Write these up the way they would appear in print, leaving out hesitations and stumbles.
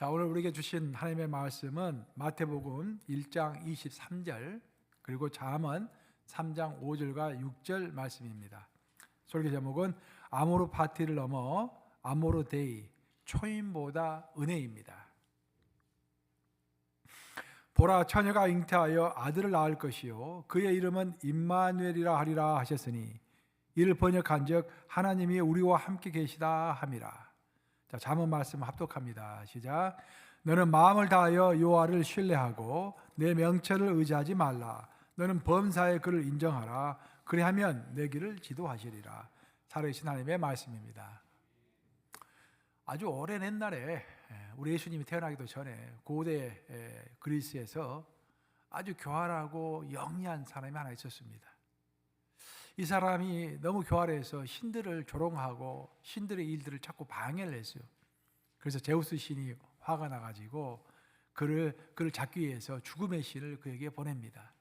자, 오늘 우리에게 주신 하나님의 말씀은 마태복음 1장 23절 그리고 잠언 3장 5절과 6절 말씀입니다. 설교 제목은 아모르 파티를 넘어 아모르 데이, 초인보다 은혜입니다. 보라, 처녀가 잉태하여 아들을 낳을 것이요 그의 이름은 임마누엘이라 하리라 하셨으니 이를 번역한즉 하나님이 우리와 함께 계시다 함이라. 자, 잠언 말씀 합독합니다. 시작. 너는 마음을 다하여 여호와를 신뢰하고 내 명철을 의지하지 말라. 너는 범사에 그를 인정하라. 그리하면 내 길을 지도하시리라. 살아계신 하나님의 말씀입니다. 아주 오랜 옛날에 우리 예수님이 태어나기도 전에 고대 그리스에서 아주 교활하고 영리한 사람이 하나 있었습니다. 이 사람이 너무 교활해서 신들을 조롱하고 신들의 일들을 자꾸 방해를 했어요. 그래서 제우스 신이 화가 나가지고 그를 잡기 위해서 죽음의 신을 그에게 보냅니다.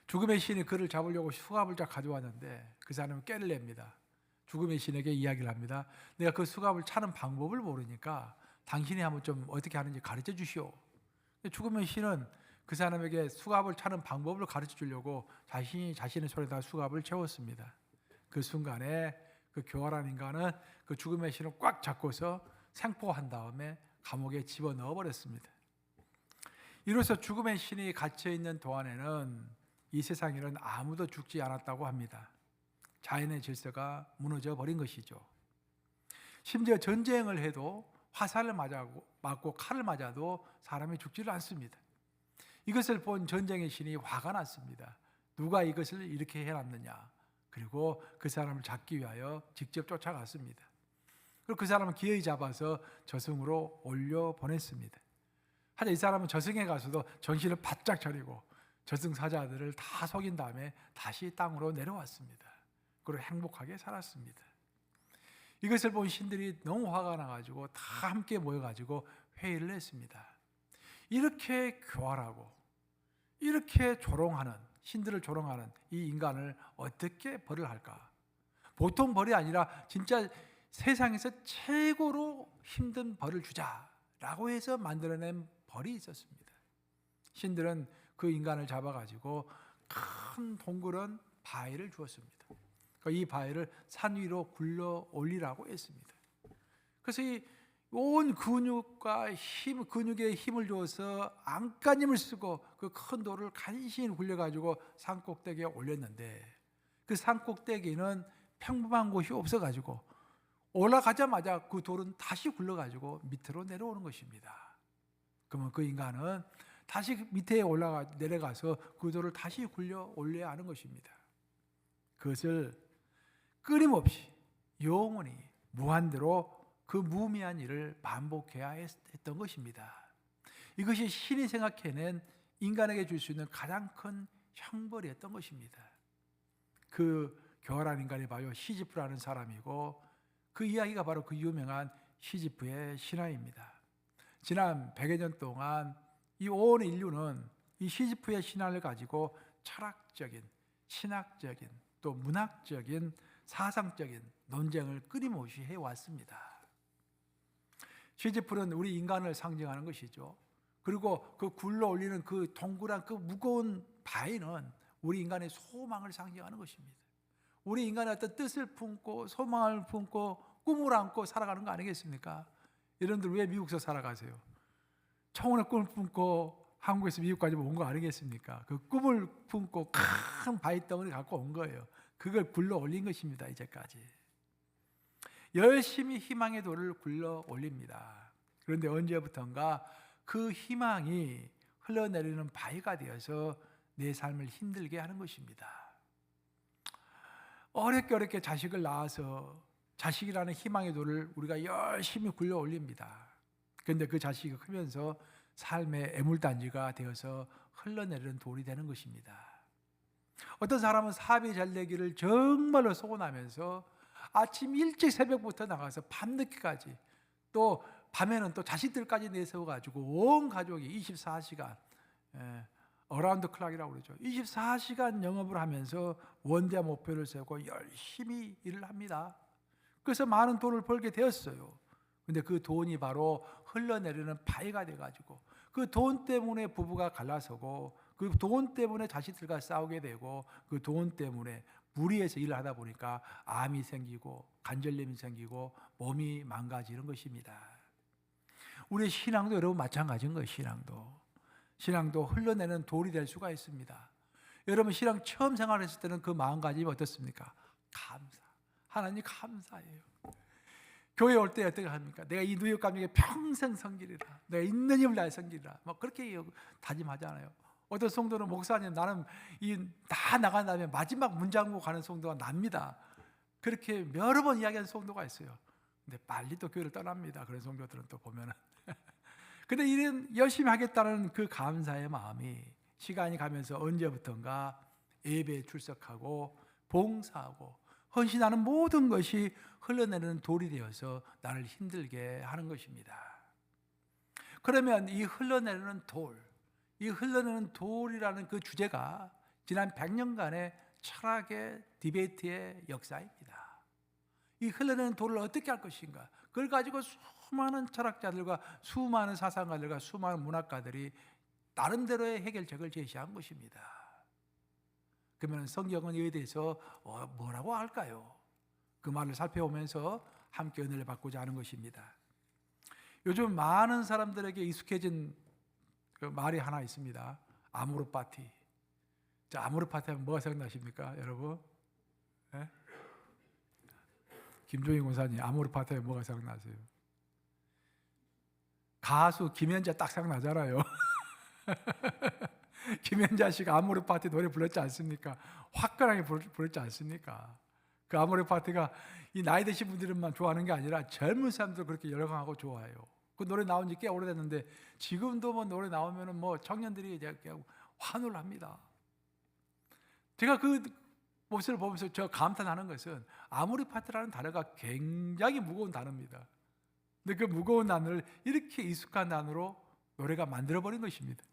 죽음의 신이 그를 잡으려고 수갑을 쫙 가져왔는데 그 사람은 꾀를 냅니다. 죽음의 신에게 이야기를 합니다. 내가 그 수갑을 차는 방법을 모르니까 당신이 한번 좀 어떻게 하는지 가르쳐 주시오. 죽음의 신은 그 사람에게 수갑을 차는 방법을 가르쳐 주려고 자신의 손에다 수갑을 채웠습니다. 그 순간에 그 교활한 인간은 그 죽음의 신을 꽉 잡고서 생포한 다음에 감옥에 집어넣어 버렸습니다. 이로써 죽음의 신이 갇혀있는 동안에는 이 세상에는 아무도 죽지 않았다고 합니다. 자연의 질서가 무너져 버린 것이죠. 심지어 전쟁을 해도 화살을 맞고 칼을 맞아도 사람이 죽지를 않습니다. 이것을 본 전쟁의 신이 화가 났습니다. 누가 이것을 이렇게 해놨느냐. 그리고 그 사람을 잡기 위하여 직접 쫓아갔습니다. 그리고 그 사람을 기어이 잡아서 저승으로 올려보냈습니다. 하여튼 이 사람은 저승에 가서도 정신을 바짝 차리고 저승사자들을 다 속인 다음에 다시 땅으로 내려왔습니다. 그리고 행복하게 살았습니다. 이것을 본 신들이 너무 화가 나가지고 다 함께 모여가지고 회의를 했습니다. 이렇게 교활하고 이렇게 조롱하는, 신들을 조롱하는 이 인간을 어떻게 벌을 할까? 보통 벌이 아니라 진짜 세상에서 최고로 힘든 벌을 주자라고 해서 만들어낸 벌이 있었습니다. 신들은 그 인간을 잡아가지고 큰 동그란 바위를 주었습니다. 이 바위를 산 위로 굴러 올리라고 했습니다. 그래서 이 온 근육에 힘을 줘서 안간힘을 쓰고 그 큰 돌을 간신히 굴려가지고 산 꼭대기에 올렸는데 그 산 꼭대기는 평범한 곳이 없어가지고 올라가자마자 그 돌은 다시 굴러가지고 밑으로 내려오는 것입니다. 그러면 그 인간은 다시 밑에 내려가서 그 돌을 다시 굴려 올려야 하는 것입니다. 그것을 끊임없이 영원히 무한대로 그 무의미한 일을 반복해야 했던 것입니다. 이것이 신이 생각해낸 인간에게 줄 수 있는 가장 큰 형벌이었던 것입니다. 그 교활한 인간이 바로 시지프라는 사람이고 그 이야기가 바로 그 유명한 시지프의 신화입니다. 지난 100여 년 동안 이 온 인류는 이 시지프의 신화를 가지고 철학적인, 신학적인, 또 문학적인, 사상적인 논쟁을 끊임없이 해왔습니다. 시지프는 우리 인간을 상징하는 것이죠. 그리고 그 굴러 올리는 그 동그란 그 무거운 바위는 우리 인간의 소망을 상징하는 것입니다. 우리 인간의 어떤 뜻을 품고 소망을 품고 꿈을 안고 살아가는 거 아니겠습니까? 여러분들 왜 미국에서 살아가세요? 청혼의 꿈을 품고 한국에서 미국까지 온 거 아니겠습니까? 그 꿈을 품고 큰 바위 덩어리 갖고 온 거예요. 그걸 굴러 올린 것입니다. 이제까지 열심히 희망의 돌을 굴러 올립니다. 그런데 언제부턴가 그 희망이 흘러내리는 바위가 되어서 내 삶을 힘들게 하는 것입니다. 어렵게 자식을 낳아서 자식이라는 희망의 돌을 우리가 열심히 굴려 올립니다. 그런데 그 자식이 크면서 삶의 애물단지가 되어서 흘러내리는 돌이 되는 것입니다. 어떤 사람은 사업이 잘 되기를 정말로 소원하면서 아침 일찍 새벽부터 나가서 밤늦게까지 또 밤에는 또 자식들까지 내세워가지고 온 가족이 24시간 어라운드 클락이라고 그러죠. 24시간 영업을 하면서 원대한 목표를 세우고 열심히 일을 합니다. 그래서 많은 돈을 벌게 되었어요. 근데 그 돈이 바로 흘러내리는 바위가 돼가지고 그 돈 때문에 부부가 갈라서고 그 돈 때문에 자식들과 싸우게 되고 그 돈 때문에 무리해서 일을 하다 보니까 암이 생기고 관절염이 생기고 몸이 망가지는 것입니다. 우리의 신앙도 여러분 마찬가지인 거예요. 신앙도 흘러내는 돌이 될 수가 있습니다. 여러분 신앙 처음 생활했을 때는 그 마음가짐이 어떻습니까? 감사. 하나님 감사해요. 교회 올 때 어떻게 합니까? 내가 이 누역 감정에 평생 섬기리라. 내가 있는 힘을 다해 섬기리라. 막 그렇게 다짐하잖아요. 어떤 성도는 목사님 나는 다 나간 다음에 마지막 문 잠그고 가는 성도가 납니다. 그렇게 여러 번 이야기한 성도가 있어요. 근데 빨리 또 교회를 떠납니다. 그런 성도들은 또 보면은. 근데 이런 열심히 하겠다는 그 감사의 마음이 시간이 가면서 언제부턴가 예배에 출석하고 봉사하고 헌신하는 모든 것이 흘러내리는 돌이 되어서 나를 힘들게 하는 것입니다. 그러면 이 흘러내리는 돌이라는 그 주제가 지난 100년간의 철학의 디베이트의 역사입니다. 이 흘러내리는 돌을 어떻게 할 것인가? 그걸 가지고 수많은 철학자들과 수많은 사상가들과 수많은 문학가들이 나름대로의 해결책을 제시한 것입니다. 그러면 성경은 이에 대해서 뭐라고 할까요? 그 말을 살펴보면서 함께 은혜를 받고자 하는 것입니다. 요즘 많은 사람들에게 익숙해진 그 말이 하나 있습니다. 아모르 파티. 자, 아모르 파티 하면 뭐가 생각나십니까, 여러분? 네? 김종인 권사님, 아모르 파티 하면 뭐가 생각나세요? 가수 김연자 딱 생각나잖아요. 김연자 씨가 아모르 파티 노래 불렀지 않습니까? 화끈하게 불렀지 않습니까? 그 아모르 파티가 이 나이 드신 분들만 좋아하는 게 아니라 젊은 사람들 그렇게 열광하고 좋아해요. 그 노래 나온 지 꽤 오래됐는데 지금도 뭐 노래 나오면은 뭐 청년들이 이제 환호를 합니다. 제가 그 모습을 보면서 저 감탄하는 것은 아모르 파티라는 단어가 굉장히 무거운 단어입니다. 근데 그 무거운 단어를 이렇게 익숙한 단어로 노래가 만들어버린 것입니다.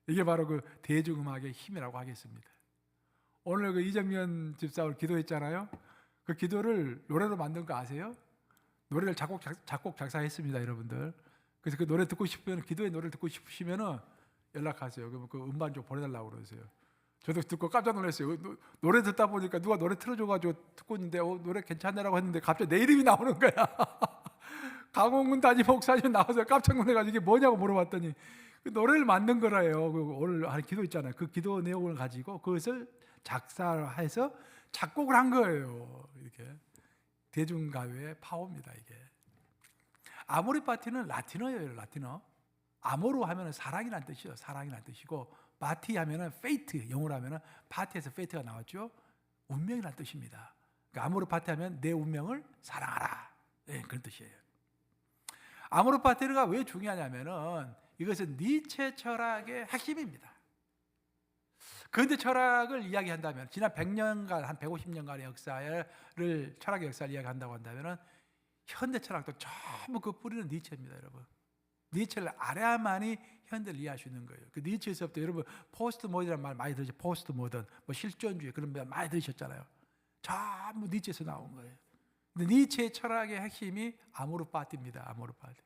이게 바로 그 대중음악의 힘이라고 하겠습니다. 오늘 그 이정면 집사 오늘 기도했잖아요. 그 기도를 노래로 만든 거 아세요? 노래를 작곡 작사했습니다, 여러분들. 그래서 그 노래 듣고 싶으면 기도의 노래를 듣고 싶으시면은 연락하세요. 그러면 그 음반 좀 보내달라고 그러세요. 저도 듣고 깜짝 놀랐어요. 노래 듣다 보니까 누가 노래 틀어줘가지고 듣고 있는데 노래 괜찮네라고 했는데 갑자기 내 이름이 나오는 거야. 강홍근 담임 목사님 나와서 깜짝 놀라가지고 이게 뭐냐고 물어봤더니 그 노래를 만든 거라요. 오늘 한 기도 있잖아요. 그 기도 내용을 가지고 그것을 작사해서 작곡을 한 거예요. 이렇게 대중가요의 파워입니다. 이게 아모르 파티는 라틴어예요. 라틴어. 아모르 하면은 사랑이라는 뜻이요. 사랑이라는 뜻이고 파티 하면은 페이트, 영어로 하면은 파티에서 페이트가 나왔죠. 운명이라는 뜻입니다. 그러니까 아모르 파티 하면 내 운명을 사랑하라. 네, 그런 뜻이에요. 아모르 파티가 왜 중요하냐면은 이것은 니체 철학의 핵심입니다. 근대 철학을 이야기한다면 지난 100년간 한 150년간의 역사를 철학의 역사를 이야기한다고 한다면은 현대 철학도 전부 그 뿌리는 니체입니다, 여러분. 니체를 알아야만이 현대를 이해할 수 있는 거예요. 그 니체에서부터 여러분 포스트 모던이라는 말 많이 들으셨죠? 포스트 모던, 뭐 실존주의 그런 말 많이 들으셨잖아요. 전부 니체에서 나온 거예요. 근데 니체의 철학의 핵심이 아모르 파티입니다. 아모르 파티.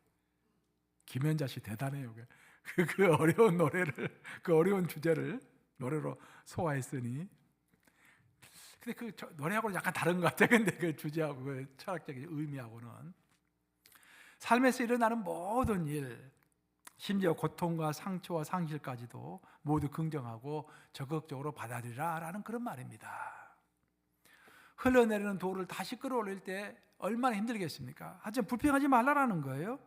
김연자 씨 대단해요. 그 어려운 노래를, 그 어려운 주제를 노래로 소화했으니. 근데 그 노래하고는 약간 다른 것 같아요. 근데 그 주제하고 그 철학적인 의미하고는 삶에서 일어나는 모든 일, 심지어 고통과 상처와 상실까지도 모두 긍정하고 적극적으로 받아들이라라는 그런 말입니다. 흘러내리는 돌을 다시 끌어올릴 때 얼마나 힘들겠습니까? 하지만 불평하지 말라라는 거예요.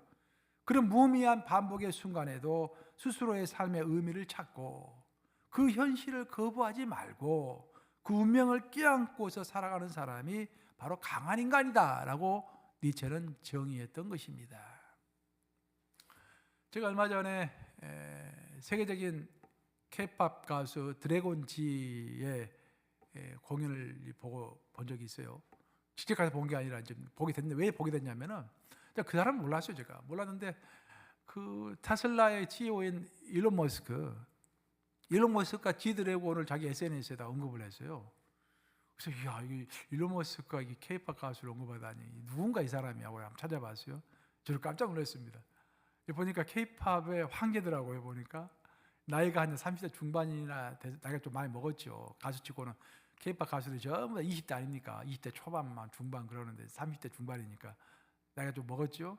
그런 무의미한 반복의 순간에도 스스로의 삶의 의미를 찾고 그 현실을 거부하지 말고 그 운명을 껴안고서 살아가는 사람이 바로 강한 인간이다라고 니체는 정의했던 것입니다. 제가 얼마 전에 세계적인 K-팝 가수 드래곤지의 공연을 보고 본 적이 있어요. 직접 가서 본 게 아니라 이제 보게 됐는데 왜 보게 됐냐면은 그 사람 몰랐어요. 제가 몰랐는데 그 테슬라의 CEO인 일론 머스크가 지드래곤을 자기 SNS에다 언급을 했어요. 그래서 야, 이 일론 머스크가 K-팝 가수를 언급하다니 누군가 이 사람이 하고 한번 찾아봤어요. 저를 깜짝 놀랐습니다. 보니까 케이팝의 황제더라고요. 보니까 나이가 한 30대 중반이나 돼서 나이가 좀 많이 먹었죠. 가수치고는 케이팝 가수들이 전부 다 20대 아닙니까? 20대 초반만 중반 그러는데 30대 중반이니까 나이가 좀 먹었죠.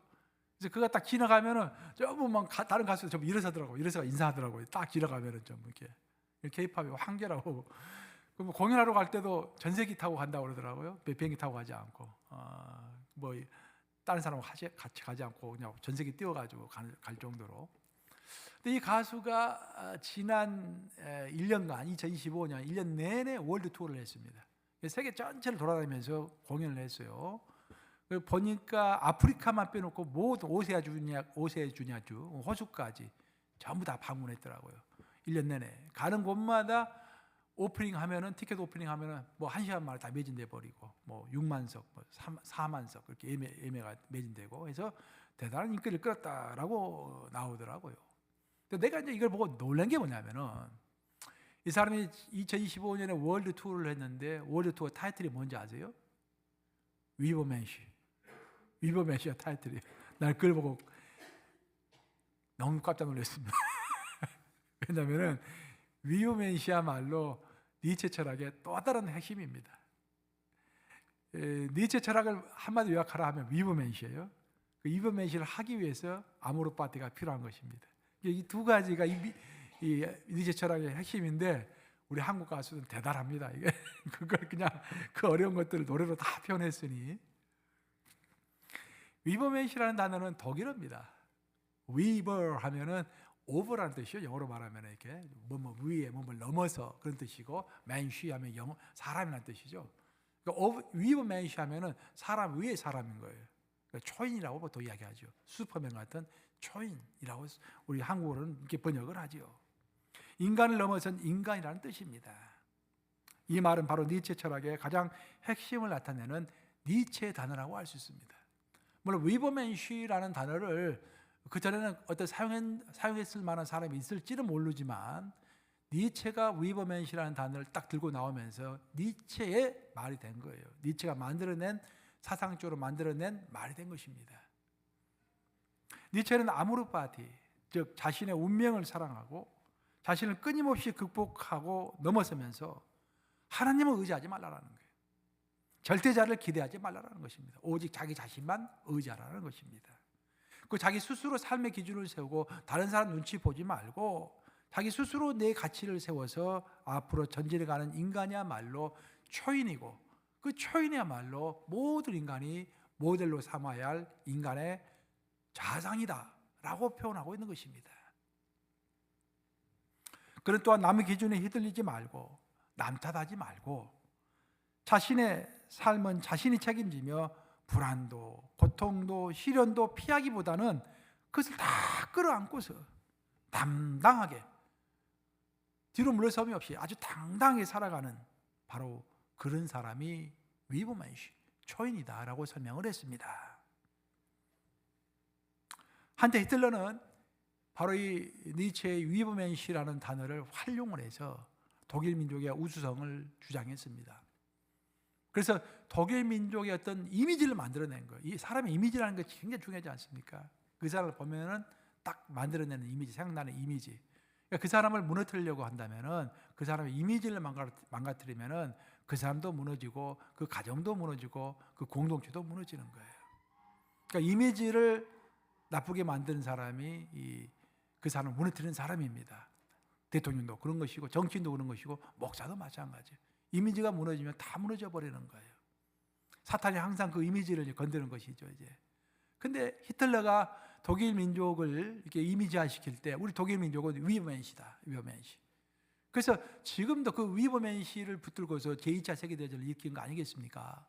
그래서 그가 딱 지나가면은 전부 막 다른 가수들 전부 일어서더라고요. 일어서 인사하더라고요. 딱 지나가면은 좀 이렇게 케이팝의 황제라고. 그럼 공연하러 갈 때도 전세기 타고 간다고 그러더라고요. 비행기 타고 가지 않고 뭐 다른 사람하고 같이 가지 않고 그냥 전세기 띄워가지고 갈 정도로. 근데 이 가수가 지난 1년간 2025년 1년 내내 월드 투어를 했습니다. 세계 전체를 돌아다니면서 공연을 했어요. 보니까 아프리카만 빼놓고 모든 오세아주냐주 호주까지 전부 다 방문했더라고요. 1년 내내 가는 곳마다 오프닝 하면은 티켓 오프닝 하면은 뭐 1시간 만에 다 매진돼 버리고 뭐 6만석, 뭐 4만석 그렇게 예매가 매진되고 해서 대단한 인기를 끌었다라고 나오더라고요. 근데 내가 이제 이걸 보고 놀란 게 뭐냐면은 이 사람이 2025년에 월드 투어를 했는데 월드 투어 타이틀이 뭔지 아세요? 위버맨시. 위버맨시가 타이틀이에요. 날 그걸 보고 너무 깜짝 놀랐습니다. 왜냐면은 위버맨시야말로 니체 철학의 또 다른 핵심입니다. 니체 철학을 한마디 요약하라 하면 위버맨시예요. 그 위버맨시를 하기 위해서 아모르 파티가 필요한 것입니다. 이 두 가지가 이 니체 철학의 핵심인데 우리 한국 가수는 대단합니다. 이게 그걸 그냥 그 어려운 것들을 노래로 다 표현했으니. 위버맨시라는 단어는 독일어입니다. 위버 하면은 오버라는 뜻이요. 영어로 말하면 이렇게 뭐 위에 뭐를 넘어서 그런 뜻이고 맨쉬 하면 사람이라는 뜻이죠. 그러니까 위버맨쉬 하면은 사람 위에 사람인 거예요. 그러니까 초인이라고 보통 이야기하죠. 슈퍼맨 같은 초인이라고 우리 한국어로는 이렇게 번역을 하죠. 인간을 넘어선 인간이라는 뜻입니다. 이 말은 바로 니체 철학의 가장 핵심을 나타내는 니체의 단어라고 할 수 있습니다. 물론 위버맨쉬라는 단어를 그전에는 어떤 사용했을 만한 사람이 있을지는 모르지만 니체가 위버맨시라는 단어를 딱 들고 나오면서 니체의 말이 된 거예요. 니체가 만들어낸 사상적으로 만들어낸 말이 된 것입니다. 니체는 아모르 파티, 즉 자신의 운명을 사랑하고 자신을 끊임없이 극복하고 넘어서면서 하나님을 의지하지 말라라는 거예요. 절대자를 기대하지 말라라는 것입니다. 오직 자기 자신만 의지하라는 것입니다. 그 자기 스스로 삶의 기준을 세우고 다른 사람 눈치 보지 말고 자기 스스로 내 가치를 세워서 앞으로 전진해가는 인간이야말로 초인이고 그 초인이야말로 모든 인간이 모델로 삼아야 할 인간의 자상이다라고 표현하고 있는 것입니다. 그는 또한 남의 기준에 휘둘리지 말고 남 탓하지 말고 자신의 삶은 자신이 책임지며 불안도, 고통도, 시련도 피하기보다는 그것을 다 끌어안고서 담당하게 뒤로 물러섬이 없이 아주 당당하게 살아가는 바로 그런 사람이 위버맨시, 초인이다라고 설명을 했습니다. 한때 히틀러는 바로 이 니체의 위버맨시라는 단어를 활용을 해서 독일 민족의 우수성을 주장했습니다. 그래서 독일 민족의 어떤 이미지를 만들어낸 거예요. 이 사람의 이미지라는 것이 굉장히 중요하지 않습니까? 그 사람을 보면은 딱 만들어내는 이미지, 생각나는 이미지. 그러니까 그 사람을 무너뜨리려고 한다면은 그 사람의 이미지를 망가뜨리면은 그 사람도 무너지고 그 가정도 무너지고 그 공동체도 무너지는 거예요. 그러니까 이미지를 나쁘게 만드는 사람이 그 사람을 무너뜨리는 사람입니다. 대통령도 그런 것이고 정치인도 그런 것이고 목사도 마찬가지예요. 이미지가 무너지면 다 무너져 버리는 거예요. 사탄이 항상 그 이미지를 건드는 것이죠, 이제. 근데 히틀러가 독일 민족을 이렇게 이미지화 시킬 때 우리 독일 민족은 위버맨시다. 위버맨시. 그래서 지금도 그 위버맨시를 붙들고서 제2차 세계대전을 일으킨 거 아니겠습니까?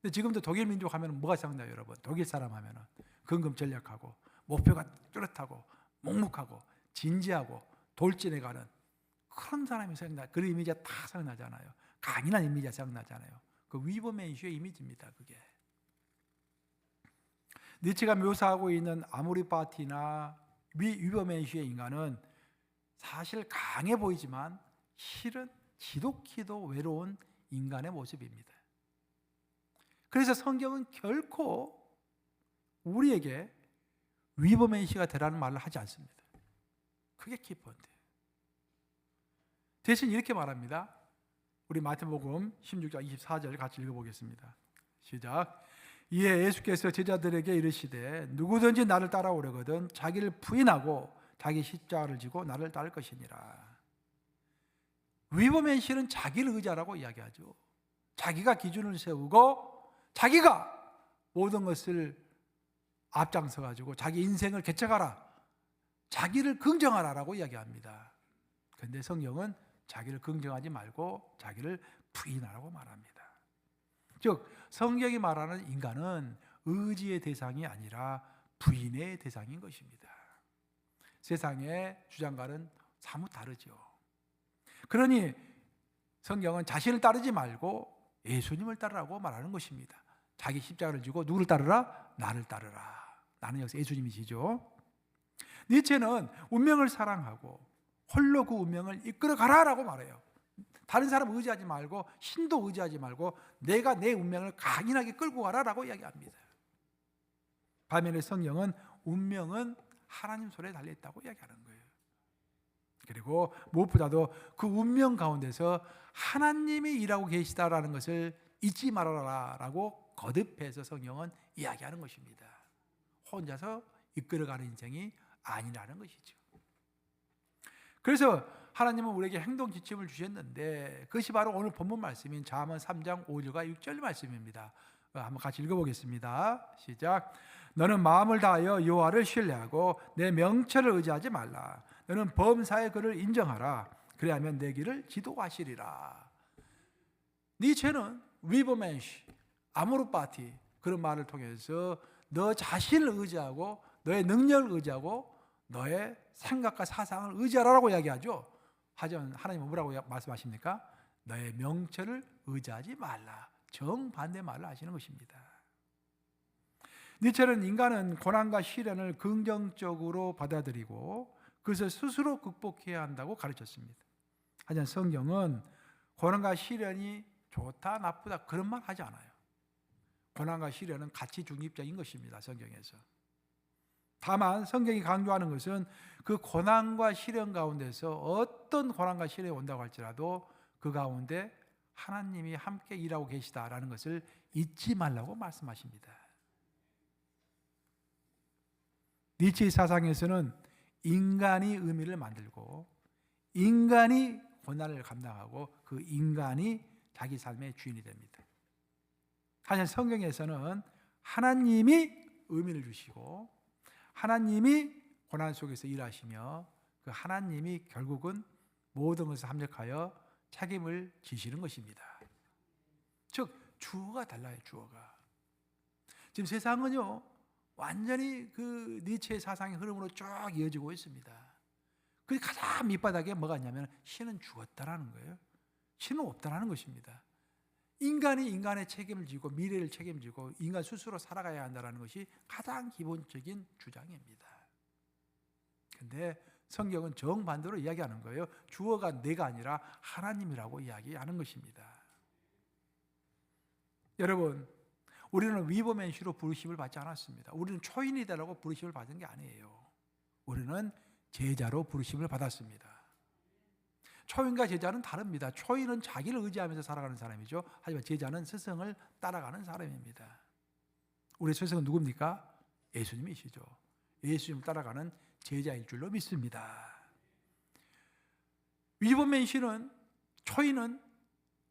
근데 지금도 독일 민족 하면 뭐가 생각나요, 여러분? 독일 사람 하면은 근검전략하고 목표가 뚜렷하고 묵묵하고 진지하고 돌진해가는 그런 사람이 생각나. 그런 이미지가 다 생각나잖아요. 강인한 이미지가 생각나잖아요. 그 위버맨시의 이미지입니다. 그게. 니체가 묘사하고 있는 아모르 파티나 위버맨시의 인간은 사실 강해 보이지만 실은 지독히도 외로운 인간의 모습입니다. 그래서 성경은 결코 우리에게 위버맨 씨가 되라는 말을 하지 않습니다. 그게 키포인트. 대신 이렇게 말합니다. 우리 마태복음 16장 24절 같이 읽어보겠습니다. 시작. 이에 예수께서 제자들에게 이르시되 누구든지 나를 따라오려거든 자기를 부인하고 자기 십자가를 지고 나를 따를 것이니라. 위버맨 씨는 자기를 의지하라고 이야기하죠. 자기가 기준을 세우고 자기가 모든 것을 앞장서 가지고 자기 인생을 개척하라, 자기를 긍정하라라고 이야기합니다. 그런데 성경은 자기를 긍정하지 말고 자기를 부인하라고 말합니다. 즉 성경이 말하는 인간은 의지의 대상이 아니라 부인의 대상인 것입니다. 세상의 주장과는 사뭇 다르죠. 그러니 성경은 자신을 따르지 말고 예수님을 따르라고 말하는 것입니다. 자기 십자가를 지고 누구를 따르라? 나를 따르라. 나는 여기서 예수님이시죠. 니체는 운명을 사랑하고 홀로 그 운명을 이끌어가라라고 말해요. 다른 사람 의지하지 말고 신도 의지하지 말고 내가 내 운명을 강인하게 끌고 가라라고 이야기합니다. 반면에 성경은 운명은 하나님 손에 달려있다고 이야기하는 거예요. 그리고 무엇보다도 그 운명 가운데서 하나님이 일하고 계시다라는 것을 잊지 말아라라고 거듭해서 성경은 이야기하는 것입니다. 혼자서 이끌어가는 인생이 아니라는 것이죠. 그래서 하나님은 우리에게 행동 지침을 주셨는데 그것이 바로 오늘 본문 말씀인 잠언 3장 5절과 6절 말씀입니다. 한번 같이 읽어보겠습니다. 시작. 너는 마음을 다하여 여호와를 신뢰하고 내 명철을 의지하지 말라. 너는 범사의 그를 인정하라. 그래야면 내 길을 지도하시리라. 니체는 위버맨시, 아모르파티 그런 말을 통해서 너 자신을 의지하고 너의 능력을 의지하고 너의 생각과 사상을 의지하라고 이야기하죠. 하지만 하나님은 뭐라고 말씀하십니까? 너의 명철을 의지하지 말라. 정반대 말을 하시는 것입니다. 니체는 인간은 고난과 시련을 긍정적으로 받아들이고 그것을 스스로 극복해야 한다고 가르쳤습니다. 하지만 성경은 고난과 시련이 좋다 나쁘다 그런 말 하지 않아요. 고난과 시련은 가치 중립적인 것입니다. 성경에서. 다만 성경이 강조하는 것은 그 고난과 시련 가운데서 어떤 고난과 시련이 온다고 할지라도 그 가운데 하나님이 함께 일하고 계시다라는 것을 잊지 말라고 말씀하십니다. 니체의 사상에서는 인간이 의미를 만들고 인간이 고난을 감당하고 그 인간이 자기 삶의 주인이 됩니다. 하지만 성경에서는 하나님이 의미를 주시고 하나님이 고난 속에서 일하시며 그 하나님이 결국은 모든 것을 합력하여 책임을 지시는 것입니다. 즉 주어가 달라요. 주어가. 지금 세상은요 완전히 그 니체의 사상의 흐름으로 쭉 이어지고 있습니다. 그 가장 밑바닥에 뭐가 있냐면 신은 죽었다라는 거예요. 신은 없다라는 것입니다. 인간이 인간의 책임을 지고 미래를 책임지고 인간 스스로 살아가야 한다는 것이 가장 기본적인 주장입니다. 그런데 성경은 정반대로 이야기하는 거예요. 주어가 내가 아니라 하나님이라고 이야기하는 것입니다. 여러분, 우리는 위버맨시로 부르심을 받지 않았습니다. 우리는 초인이다라고 부르심을 받은 게 아니에요. 우리는 제자로 부르심을 받았습니다. 초인과 제자는 다릅니다. 초인은 자기를 의지하면서 살아가는 사람이죠. 하지만 제자는 스승을 따라가는 사람입니다. 우리 스승은 누굽니까? 예수님이시죠. 예수님을 따라가는 제자일 줄로 믿습니다. 위버맨시는 초인은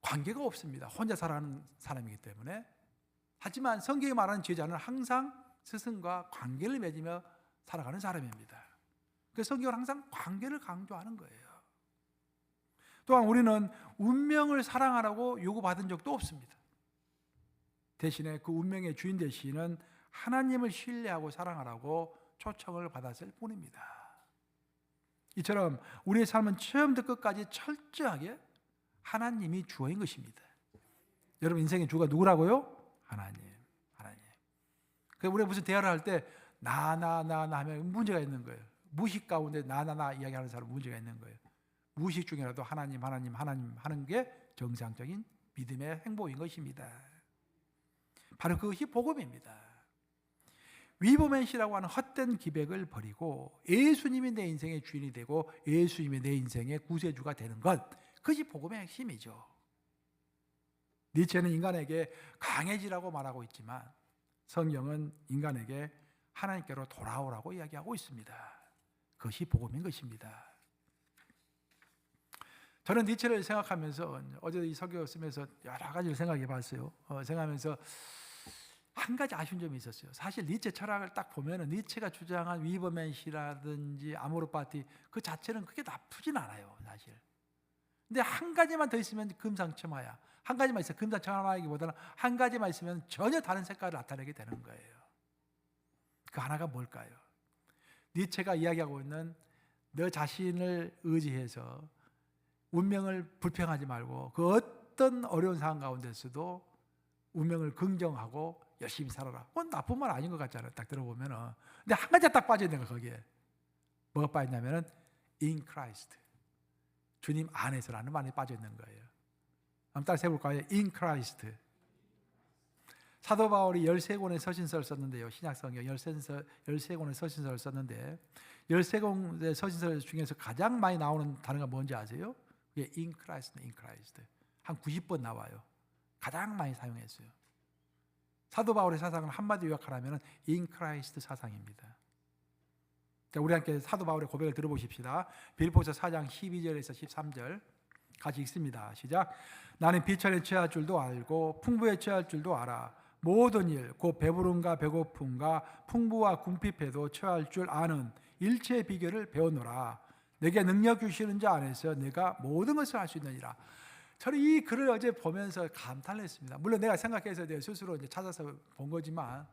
관계가 없습니다. 혼자 살아가는 사람이기 때문에. 하지만 성경이 말하는 제자는 항상 스승과 관계를 맺으며 살아가는 사람입니다. 그래서 성경은 항상 관계를 강조하는 거예요. 또한 우리는 운명을 사랑하라고 요구받은 적도 없습니다. 대신에 그 운명의 주인 되시는 하나님을 신뢰하고 사랑하라고 초청을 받았을 뿐입니다. 이처럼 우리의 삶은 처음부터 끝까지 철저하게 하나님이 주어인 것입니다. 여러분 인생의 주가 누구라고요? 하나님. 그래서 우리가 무슨 대화를 할 때 나 하면 문제가 있는 거예요. 무식 가운데 나 이야기하는 사람은 문제가 있는 거예요. 무식 중이라도 하나님 하는 게 정상적인 믿음의 행보인 것입니다. 바로 그것이 복음입니다. 위버맨시라고 하는 헛된 기백을 버리고 예수님이 내 인생의 주인이 되고 예수님이 내 인생의 구세주가 되는 것, 그것이 복음의 핵심이죠. 니체는 인간에게 강해지라고 말하고 있지만 성경은 인간에게 하나님께로 돌아오라고 이야기하고 있습니다. 그것이 복음인 것입니다. 저는 니체를 생각하면서 어제 이 설교 쓰면서 여러 가지를 생각해 봤어요. 생각하면서 한 가지 아쉬운 점이 있었어요. 사실 니체 철학을 딱 보면은 니체가 주장한 위버맨시라든지 아모르파티 그 자체는 그게 나쁘진 않아요, 사실. 근데 한 가지만 더 있으면 금상첨화야. 한 가지만 있어 금상첨화하기보다는 한 가지만 있으면 전혀 다른 색깔을 나타내게 되는 거예요. 그 하나가 뭘까요? 니체가 이야기하고 있는 너 자신을 의지해서 운명을 불평하지 말고 그 어떤 어려운 상황 가운데서도 운명을 긍정하고 열심히 살아라. 그건 나쁜 말 아닌 것 같잖아요, 딱 들어보면은. 근데 한 가지가 딱 빠져 있는 거 거기에. 뭐가 빠져 있냐면은 in Christ, 주님 안에서라는 말이 빠져 있는 거예요. 한번 따라 해볼까요? in Christ. 사도 바울이 13권의 서신서를 썼는데요, 신약성경 13권의 서신서를 썼는데 13권의 서신서 중에서 가장 많이 나오는 단어가 뭔지 아세요? 그게 in Christ, in Christ. 한 90번 나와요. 가장 많이 사용했어요. 사도 바울의 사상을 한마디 요약하라면 in Christ 사상입니다. 자, 우리 함께 사도 바울의 고백을 들어보십시다. 빌립보서 4장 12절에서 13절 같이 읽습니다. 시작. 나는 비천에 취할 줄도 알고 풍부에 취할 줄도 알아. 모든 일, 곧 배부름과 배고픔과 풍부와 궁핍에도 처할 줄 아는 일체의 비결을 배우노라. 내게 능력 주시는 자 안에서 내가 모든 것을 할 수 있느니라. 저는 이 글을 어제 보면서 감탄을 했습니다. 물론 내가 생각해서 내 스스로 이제 찾아서 본 거지만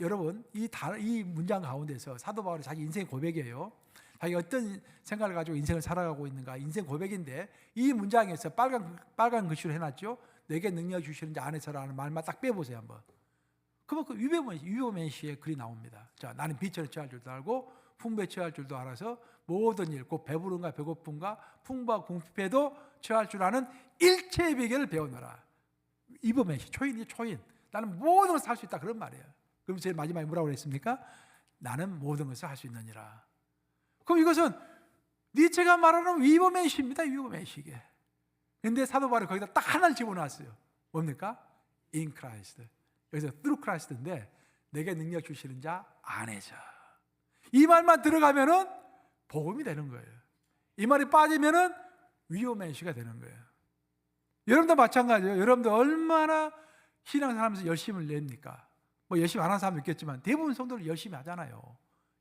여러분 이 문장 가운데서 사도 바울이 자기 인생 고백이에요. 자기 어떤 생각을 가지고 인생을 살아가고 있는가, 인생 고백인데 이 문장에서 빨간 글씨로 해놨죠. 내게 능력 주시는 자 안에서라는 말만 딱 빼보세요 한번. 그러면 그 위버맨시의 글이 나옵니다. 자, 나는 비천에 처할 줄도 알고 풍부에 처할 줄도 알아서 모든 일, 곧 배부름과 배고픔과 풍부와 궁핍에도 처할 줄 아는 일체의 비결을 배우노라. 위버맨시, 초인이죠, 초인. 나는 모든 것을 할 수 있다, 그런 말이에요. 그럼 제일 마지막에 뭐라고 그랬습니까? 나는 모든 것을 할 수 있느니라. 그럼 이것은 니체가 말하는 위버맨시입니다, 위버맨시게. 근데 사도 바울이 거기다 딱 하나를 집어넣었어요. 뭡니까? in Christ. 여기서 through Christ인데 내게 능력 주시는 자 안에서. 이 말만 들어가면은 복음이 되는 거예요. 이 말이 빠지면은 위버맨시가 되는 거예요. 여러분도 마찬가지예요. 여러분도 얼마나 신앙생활하면서 열심을 냅니까? 뭐 열심히 안 하는 사람도 있겠지만 대부분 성도들 열심히 하잖아요.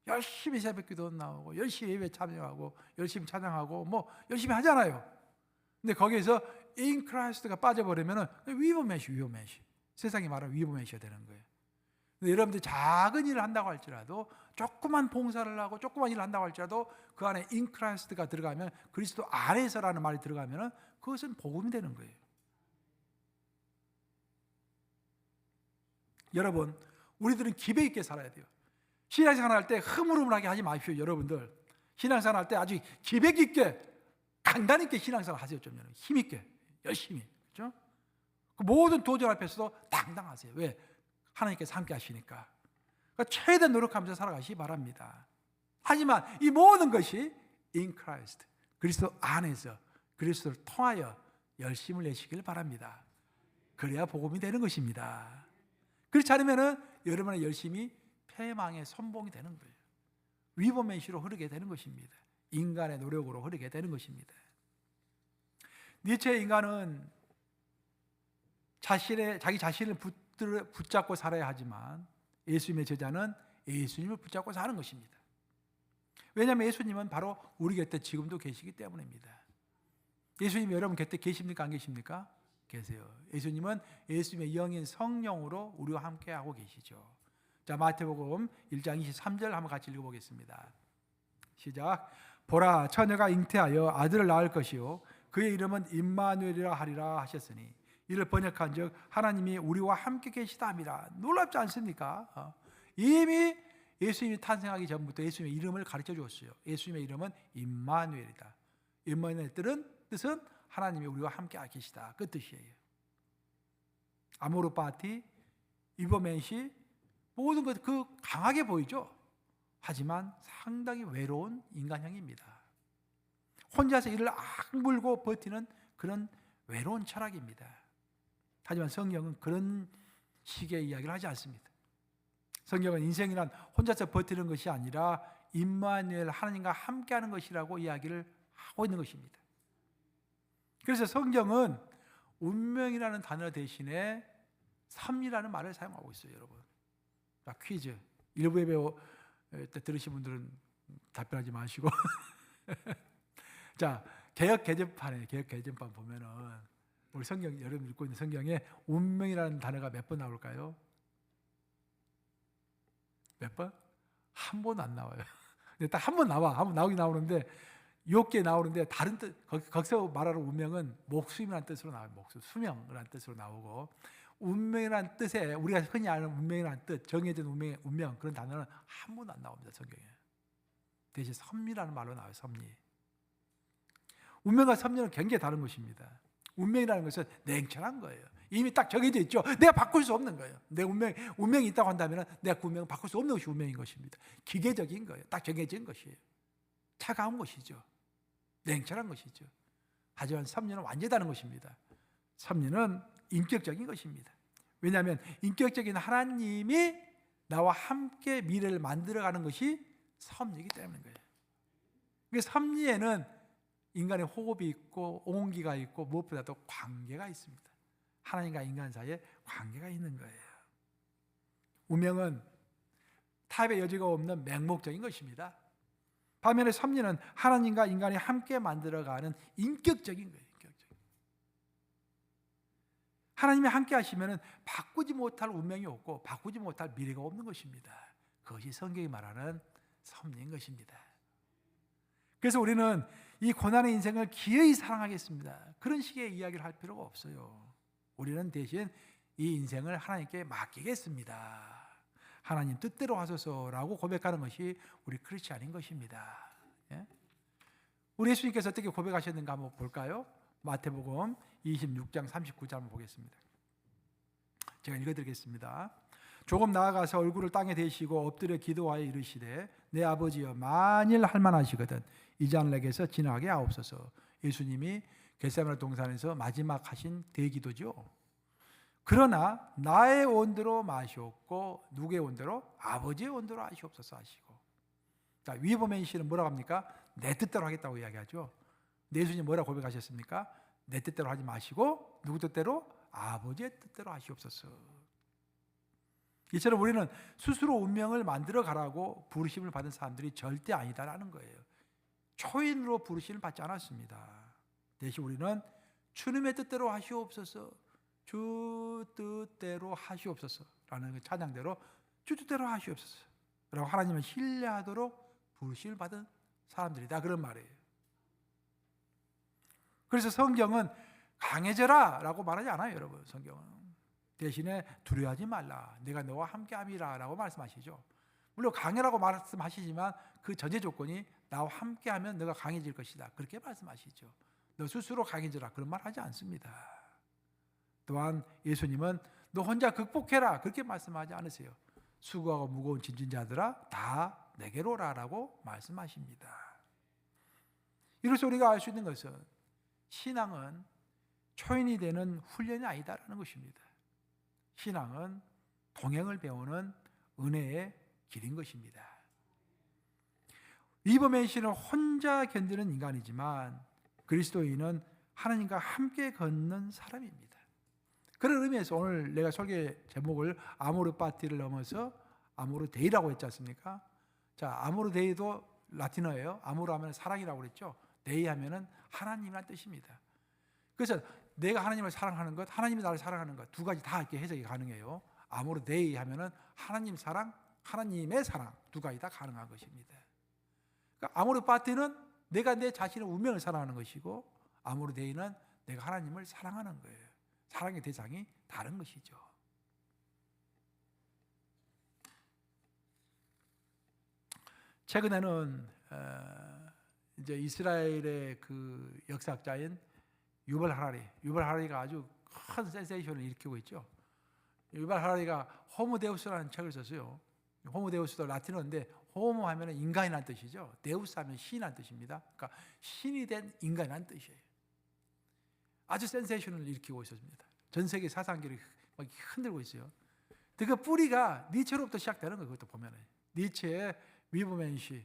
열심히 새벽기도 나오고 열심히 예배 참여하고 열심히 찬양하고 뭐 열심히 하잖아요. 근데 거기에서 in Christ가 빠져버리면은 위버맨시. 세상이 말하는 위버맨시가 되는 거예요. 근데 여러분들이 작은 일을 한다고 할지라도 조그만 봉사를 하고 조그만 일을 한다고 할지라도 그 안에 in Christ가 들어가면, 그리스도 안에서라는 말이 들어가면은 그것은 복음이 되는 거예요. 여러분, 우리들은 기백 있게 살아야 돼요. 신앙생활 할 때 흐물흐물하게 하지 마십시오. 여러분들 신앙생활 할 때 아주 기백 있게 강단 있게 신앙생활 하세요. 좀 힘 있게 열심히, 그렇죠? 그 모든 도전 앞에서도 당당하세요. 왜? 하나님께서 함께 하시니까. 그러니까 최대한 노력하면서 살아가시기 바랍니다. 하지만 이 모든 것이 in Christ, 그리스도 안에서 그리스도를 통하여 열심을 내시길 바랍니다. 그래야 복음이 되는 것입니다. 그렇지 않으면 여러분의 열심이 패망의 선봉이 되는 거예요. 위버맨시로 흐르게 되는 것입니다. 인간의 노력으로 흐르게 되는 것입니다. 니체의 인간은 자기 자신을 붙잡고 살아야 하지만 예수님의 제자는 예수님을 붙잡고 사는 것입니다. 왜냐하면 예수님은 바로 우리 곁에 지금도 계시기 때문입니다. 예수님 여러분 곁에 계십니까? 안 계십니까? 계세요. 예수님은 예수님의 영인 성령으로 우리와 함께하고 계시죠. 자, 마태복음 1장 23절 한번 같이 읽어보겠습니다. 시작. 보라, 처녀가 잉태하여 아들을 낳을 것이요 그의 이름은 임마누엘이라 하리라 하셨으니 이를 번역한즉 하나님이 우리와 함께 계시다 함이라. 놀랍지 않습니까? 이미 예수님이 탄생하기 전부터 예수님의 이름을 가르쳐 주었어요. 예수님의 이름은 임마누엘이다. 임마누엘의 뜻은 하나님이 우리와 함께 계시다, 그 뜻이에요. 아모르파티, 위버맨시, 모든 것 그 강하게 보이죠. 하지만 상당히 외로운 인간형입니다. 혼자서 이를 악물고 버티는 그런 외로운 철학입니다. 하지만 성경은 그런 식의 이야기를 하지 않습니다. 성경은 인생이란 혼자서 버티는 것이 아니라 임마누엘 하나님과 함께하는 것이라고 이야기를 하고 있는 것입니다. 그래서 성경은 운명이라는 단어 대신에 섭리라는 말을 사용하고 있어요, 여러분. 자, 퀴즈. 일부 예배 때 들으신 분들은 답변하지 마시고 자, 개역 개정판 보면은 우리 성경, 여러분 읽고 있는 성경에 운명이라는 단어가 몇 번 나올까요? 몇 번? 한 번 안 나와요. 근데 딱 한 번 나와. 한 번 나오긴 나오는데 6개 나오는데 다른 뜻, 거기서 말하는 운명은 목숨이라는 뜻으로 나와요. 목숨, 수명이라는 뜻으로 나오고 운명이라는 뜻에 우리가 흔히 아는 운명이라는 뜻, 정해진 운명 그런 단어는 한 번도 안 나옵니다. 성경에. 대신 섭리라는 말로 나와요. 섭리. 운명과 섭리는 굉장히 다른 것입니다. 운명이라는 것은 냉철한 거예요. 이미 딱 정해져 있죠. 내가 바꿀 수 없는 거예요. 내 운명이 있다고 한다면 내가 그 운명을 바꿀 수 없는 것이 운명인 것입니다. 기계적인 거예요. 딱 정해진 것이에요. 차가운 것이죠. 냉철한 것이죠. 하지만 섭리는 완전히 다른 것입니다. 섭리는 인격적인 것입니다. 왜냐하면 인격적인 하나님이 나와 함께 미래를 만들어가는 것이 섭리이기 때문인 거예요. 그래서 섭리에는 인간의 호흡이 있고 온기가 있고 무엇보다도 관계가 있습니다. 하나님과 인간 사이에 관계가 있는 거예요. 운명은 타협의 여지가 없는 맹목적인 것입니다. 반면에 섭리는 하나님과 인간이 함께 만들어가는 인격적인 거예요. 인격적인. 하나님이 함께 하시면 바꾸지 못할 운명이 없고 바꾸지 못할 미래가 없는 것입니다. 그것이 성경이 말하는 섭리인 것입니다. 그래서 우리는 이 고난의 인생을 기꺼이 사랑하겠습니다. 그런 식의 이야기를 할 필요가 없어요. 우리는 대신 이 인생을 하나님께 맡기겠습니다. 하나님 뜻대로 하소서라고 고백하는 것이 우리 크리스찬인 것입니다. 예? 우리 예수님께서 어떻게 고백하셨는가 한번 볼까요? 마태복음 26장 39절 한번 보겠습니다. 제가 읽어드리겠습니다. 조금 나아가서 얼굴을 땅에 대시고 엎드려 기도하여 이르시되 내 아버지여 만일 할만하시거든 이 잔을 내게서 지나가게 하옵소서. 예수님이 겟세마네 동산에서 마지막 하신 대기도죠. 그러나 나의 온대로 마시옵고 누구의 온대로? 아버지의 온대로 하시옵소서 하시고. 자, 위에 보면 이 시는 뭐라고 합니까? 내 뜻대로 하겠다고 이야기하죠. 예수님 뭐라고 고백하셨습니까? 내 뜻대로 하지 마시고 누구 뜻대로? 아버지의 뜻대로 하시옵소서. 이처럼 우리는 스스로 운명을 만들어 가라고 부르심을 받은 사람들이 절대 아니다라는 거예요. 초인으로 부르심을 받지 않았습니다. 대신 우리는 주님의 뜻대로 하시옵소서, 주 뜻대로 하시옵소서라는 그 찬양대로 주 뜻대로 하시옵소서 라고 하나님을 신뢰하도록 부르심을 받은 사람들이다 그런 말이에요. 그래서 성경은 강해져라 라고 말하지 않아요. 여러분, 성경은 대신에 두려워하지 말라, 내가 너와 함께함이라 라고 말씀하시죠. 물론 강해라고 말씀하시지만 그 전제 조건이 나와 함께하면 너가 강해질 것이다 그렇게 말씀하시죠. 너 스스로 강해져라 그런 말 하지 않습니다. 또한 예수님은 너 혼자 극복해라 그렇게 말씀하지 않으세요. 수고하고 무거운 짐진 자들아 다 내게로 오라라고 말씀하십니다. 이로써 우리가 알 수 있는 것은 신앙은 초인이 되는 훈련이 아니다라는 것입니다. 신앙은 동행을 배우는 은혜의 길인 것입니다. 이범의 씨는 혼자 견디는 인간이지만 그리스도인은 하나님과 함께 걷는 사람입니다. 그런 의미에서 오늘 내가 설계 제목을 아모르 파티를 넘어서 아모르 데이라고 했지 않습니까? 자, 아모르 데이도 라틴어예요. 아모르 하면 사랑이라고 그랬죠. 데이 하면은 하나님이라는 뜻입니다. 그래서 내가 하나님을 사랑하는 것, 하나님이 나를 사랑하는 것 두 가지 다 이렇게 해석이 가능해요. 아모르 데이 하면은 하나님 사랑, 하나님의 사랑 두 가지 다 가능한 것입니다. 그러니까 아모르 파티는 내가 내 자신의 운명을 사랑하는 것이고 아모르 데이는 내가 하나님을 사랑하는 거예요. 사랑의 대상이 다른 것이죠. 최근에는 이제 이스라엘의 그 역사학자인 유발 하라리가 아주 큰 센세이션을 일으키고 있죠. 유발 하라리가 호모데우스라는 책을 썼어요. 호모데우스도 라틴어인데 호모 하면 인간이라는 뜻이죠. 데우스 하면 신이라는 뜻입니다. 그러니까 신이 된 인간이라는 뜻이에요. 아주 센세이션을 일으키고 있었습니다. 전 세계 사상계를 막 흔들고 있어요. 그 뿌리가 니체로부터 시작되는 거예요. 그것도 보면은 니체의 위브맨시,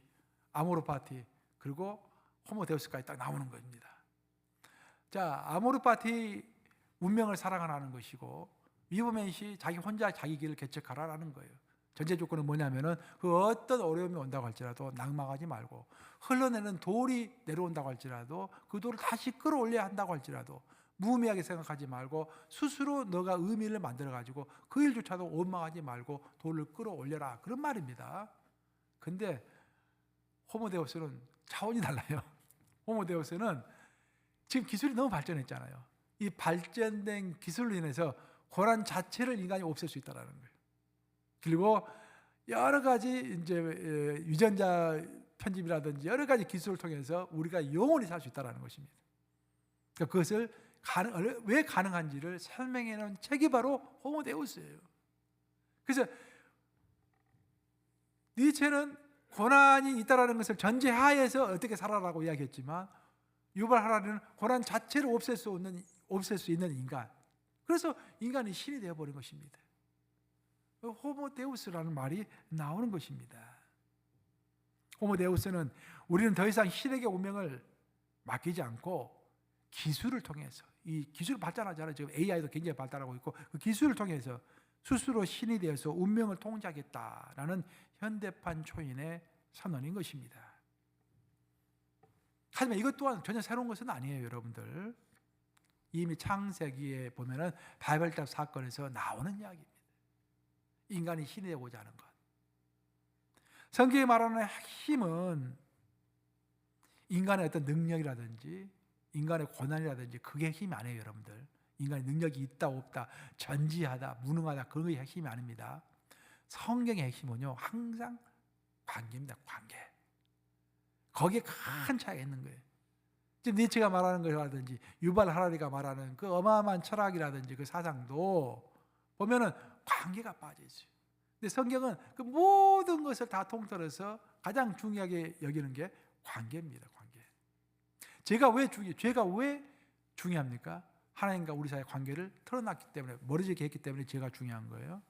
아모르파티, 그리고 호모데우스까지 딱 나오는 겁니다. 자, 아모르파티 운명을 사랑하라는 것이고, 위브맨시 자기 혼자 자기 길을 개척하라는 거예요. 전제 조건은 뭐냐면은 그 어떤 어려움이 온다고 할지라도 낭망하지 말고, 흘러내는 돌이 내려온다고 할지라도 그 돌을 다시 끌어올려야 한다고 할지라도 무의미하게 생각하지 말고 스스로 너가 의미를 만들어 가지고 그 일조차도 원망하지 말고 돌을 끌어올려라, 그런 말입니다. 근데 호모데우스는 차원이 달라요. 호모데우스는 지금 기술이 너무 발전했잖아요. 이 발전된 기술로 인해서 고난 자체를 인간이 없앨 수 있다는 거예요. 그리고 여러 가지 이제 유전자 편집이라든지 여러 가지 기술을 통해서 우리가 영원히 살 수 있다는 것입니다. 그러니까 그것을 왜 가능한지를 설명해 놓은 책이 바로 호모데우스예요. 그래서 니체는 고난이 있다라는 것을 전제하에서 어떻게 살아라고 이야기했지만, 유발 하라리는 고난 자체를 없앨 수 있는 인간. 그래서 인간이 신이 되어버린 것입니다. 호모데우스라는 말이 나오는 것입니다. 호모데우스는 우리는 더 이상 신에게 운명을 맡기지 않고 기술을 통해서, 이 기술이 발전하잖아요. 지금 AI도 굉장히 발달하고 있고, 그 기술을 통해서 스스로 신이 되어서 운명을 통제하겠다라는 현대판 초인의 선언인 것입니다. 하지만 이것 또한 전혀 새로운 것은 아니에요, 여러분들. 이미 창세기에 보면은 바벨탑 사건에서 나오는 이야기입니다. 인간이 신이 되고자 하는 것. 성경이 말하는 힘은 인간의 어떤 능력이라든지 인간의 고난이라든지 그게 힘이 아니에요, 여러분들. 인간의 능력이 있다 없다, 전지하다 무능하다, 그런 게 핵심이 아닙니다. 성경의 핵심은요, 항상 관계입니다. 관계. 거기에 큰 차이가 있는 거예요. 지금 니체가 말하는 것이라든지 유발 하라리가 말하는 그 어마어마한 철학이라든지 그 사상도 보면은 관계가 빠져 있어요. 근데 성경은 그 모든 것을 다 통틀어서 가장 중요하게 여기는 게 관계입니다. 관계. 죄가 왜 중요합니까? 하나님과 우리 사이의 관계를 틀어놨기 때문에, 멀어지게 했기 때문에 죄가 중요한 거예요.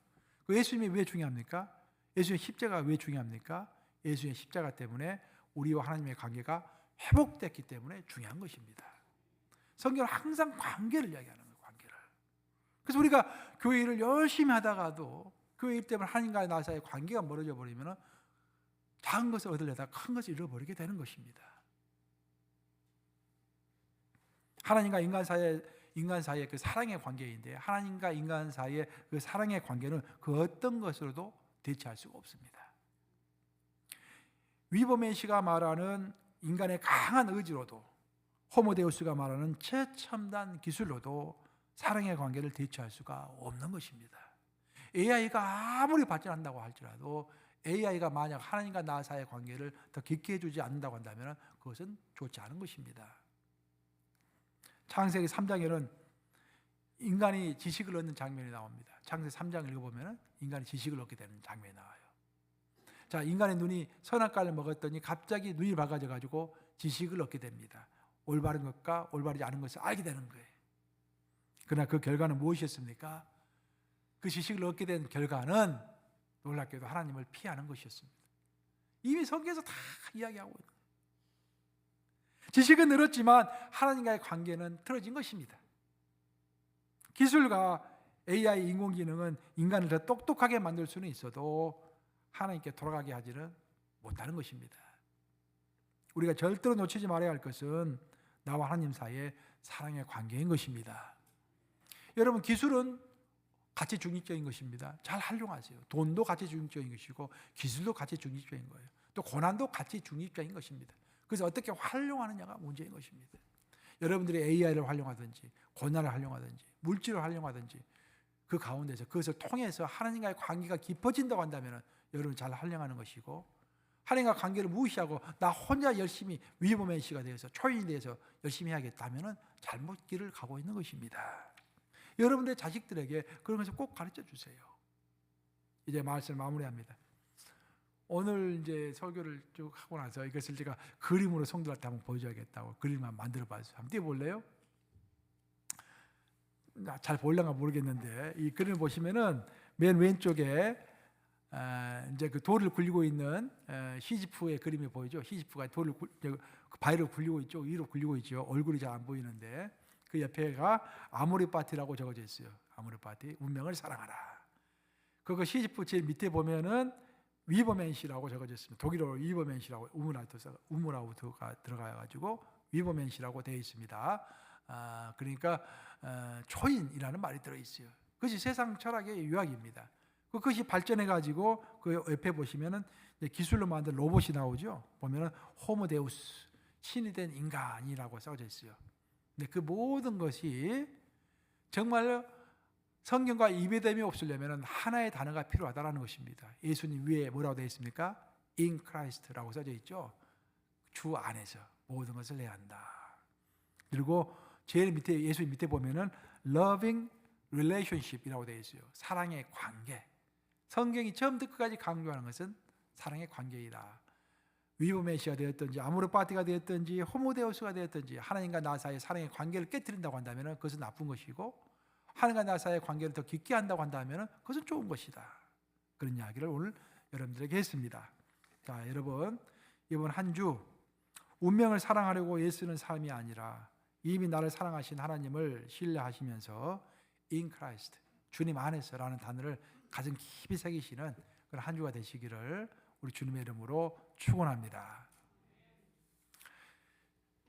그 예수님이 왜 중요합니까? 예수의 십자가가 왜 중요합니까? 예수의 십자가 때문에 우리와 하나님의 관계가 회복됐기 때문에 중요한 것입니다. 성경은 항상 관계를 이야기하는 거예요. 관계를. 그래서 우리가 교회 일을 열심히 하다가도 교회 일 때문에 하나님과 나 사이의 관계가 멀어져 버리면 작은 것을 얻으려다 큰 것을 잃어버리게 되는 것입니다. 하나님과 인간 사이의 그 사랑의 관계인데, 하나님과 인간 사이의 그 사랑의 관계는 그 어떤 것으로도 대체할 수가 없습니다. 위버맨시가 말하는 인간의 강한 의지로도, 호모데우스가 말하는 최첨단 기술로도 사랑의 관계를 대체할 수가 없는 것입니다. AI가 아무리 발전한다고 할지라도 AI가 만약 하나님과 나 사이의 관계를 더 깊게 해주지 않는다고 한다면 그것은 좋지 않은 것입니다. 창세기 3장에는 인간이 지식을 얻는 장면이 나옵니다. 창세기 3장을 읽어보면 인간이 지식을 얻게 되는 장면이 나와요. 자, 인간의 눈이 선악과를 먹었더니 갑자기 눈이 밝아져 가지고 지식을 얻게 됩니다. 올바른 것과 올바르지 않은 것을 알게 되는 거예요. 그러나 그 결과는 무엇이었습니까? 그 지식을 얻게 된 결과는 놀랍게도 하나님을 피하는 것이었습니다. 이미 성경에서 다 이야기하고 있는 거예요. 지식은 늘었지만 하나님과의 관계는 틀어진 것입니다. 기술과 AI 인공지능은 인간을 더 똑똑하게 만들 수는 있어도 하나님께 돌아가게 하지는 못하는 것입니다. 우리가 절대로 놓치지 말아야 할 것은 나와 하나님 사이의 사랑의 관계인 것입니다. 여러분, 기술은 가치 중립적인 것입니다. 잘 활용하세요. 돈도 가치 중립적인 것이고 기술도 가치 중립적인 거예요. 또 고난도 가치 중립적인 것입니다. 그래서 어떻게 활용하느냐가 문제인 것입니다. 여러분들이 AI를 활용하든지 고난을 활용하든지 물질을 활용하든지 그 가운데서 그것을 통해서 하나님과의 관계가 깊어진다고 한다면 여러분 잘 활용하는 것이고, 하나님과 관계를 무시하고 나 혼자 열심히 위버맨시가 되어서 초인이 되어서 열심히 해야겠다면 잘못 길을 가고 있는 것입니다. 여러분들의 자식들에게 그런 것을 꼭 가르쳐 주세요. 이제 말씀을 마무리합니다. 오늘 이제 설교를 쭉 하고 나서 이것을 제가 그림으로 성도들한테 한번 보여줘야겠다고 그림을 한번 만들어 봤어요. 한번 띄워볼래요? 잘 보일런가 모르겠는데 이 그림을 보시면은 맨 왼쪽에 이제 그 돌을 굴리고 있는 시지프의 그림이 보이죠. 시지프가 돌을 바위를 굴리고 있죠. 위로 굴리고 있죠. 얼굴이 잘 안 보이는데 그 옆에가 아모리파티라고 적어져 있어요. 아모리파티, 운명을 사랑하라. 그거 시지프 제일 밑에 보면은 위버맨시라고 적어져 있습니다. 독일어로 위버맨시라고 우문아우트가 들어가가지고 위버맨시라고 되어 있습니다. 그러니까 초인이라는 말이 들어 있어요. 그것이 세상 철학의 유학입니다. 그것이 발전해가지고 그 옆에 보시면은 기술로 만든 로봇이 나오죠. 보면은 호모데우스, 신이 된 인간이라고 써져 있어요. 근데 그 모든 것이 정말 성경과 이배됨이 없으려면 하나의 단어가 필요하다는 것입니다. 예수님 위에 뭐라고 되어 있습니까? In Christ라고 써져 있죠. 주 안에서 모든 것을 해야 한다. 그리고 제일 밑에 예수님 밑에 보면은 loving relationship이라고 되어 있어요. 사랑의 관계. 성경이 처음부터 끝까지 강조하는 것은 사랑의 관계이다. 위버메시가 되었든지 아모르파티가 되었든지 호모데우스가 되었든지 하나님과 나 사이의 사랑의 관계를 깨뜨린다고 한다면 그것은 나쁜 것이고 하나님과 나 사이의 관계를 더 깊게 한다고 한다면 그것은 좋은 것이다. 그런 이야기를 오늘 여러분들에게 했습니다. 자, 여러분 이번 한 주 운명을 사랑하려고 애쓰는 삶이 아니라 이미 나를 사랑하신 하나님을 신뢰하시면서 in Christ, 주님 안에서라는 단어를 가장 깊이 새기시는 그런 한 주가 되시기를 우리 주님의 이름으로 축원합니다.